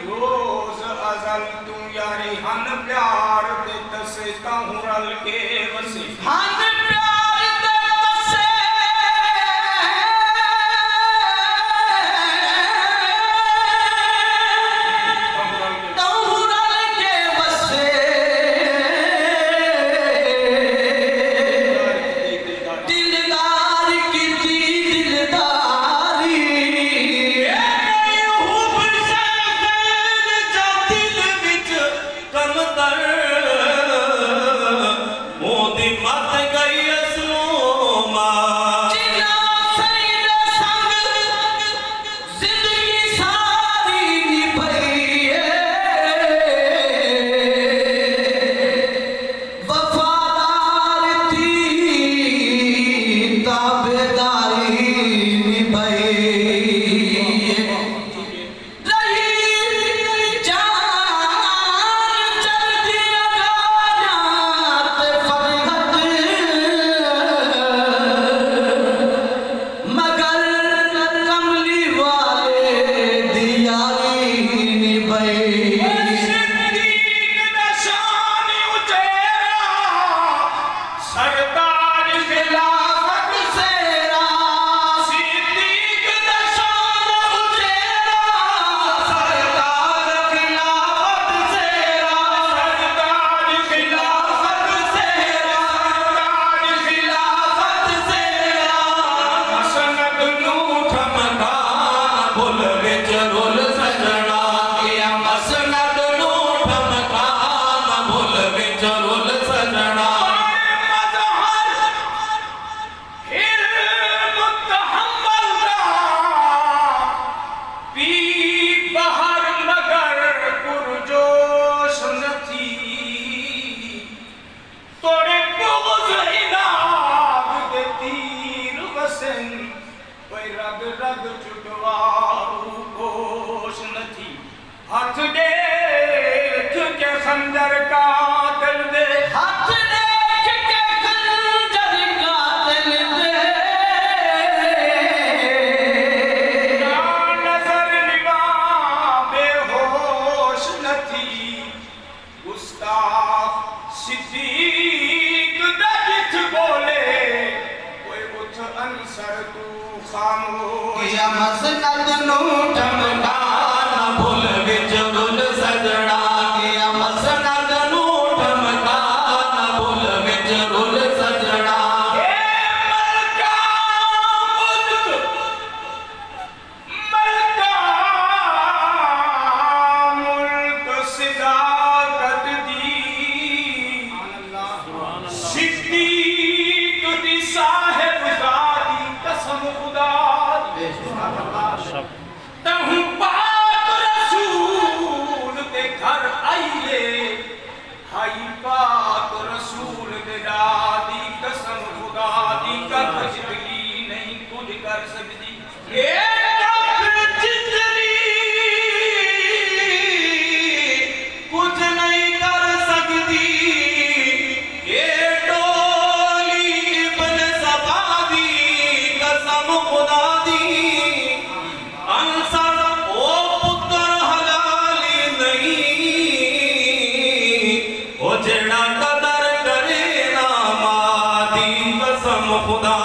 रोज अजल तू यारी हन प्यार दे तसे ताहू रल के वसे हन प्यार दे तसे ताहू रल के वसे दिलदार की दिलदारी रग रग चुटवारू कोश नथी हाथ देख के खंजर का दिल दे हाथ देख के खंजर का दिल दे ना नजर निगाह बेहोश नथी गुस्ताख सिद्दीक दजित बोले कोई उठ अंसर तू खामोश या मसनद नू ठमका ना भूल विच गुल सजना या मसनद नू ठमका ना भूल विच गुल सजना हे मलका मुल्क सिदाकत दी सिद्दीक दी साहिब ज़ादी कसम खुदा तहु पाक रसूल दे घर आइए हाई पाक रसूल दे दादी कसम खुदा दी कख जिंदगी नहीं कुछ कर सकती ये कख जिंदगी कुछ नहीं कर सकती ये टोली इब्न सबा दी कसम खुदा दी अंसर ओ पुत्र हलाली नहीं ओ जेड़ा कदर करे ना मादी कसम खुदा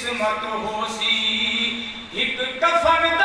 किस्मत होसी, एक कफन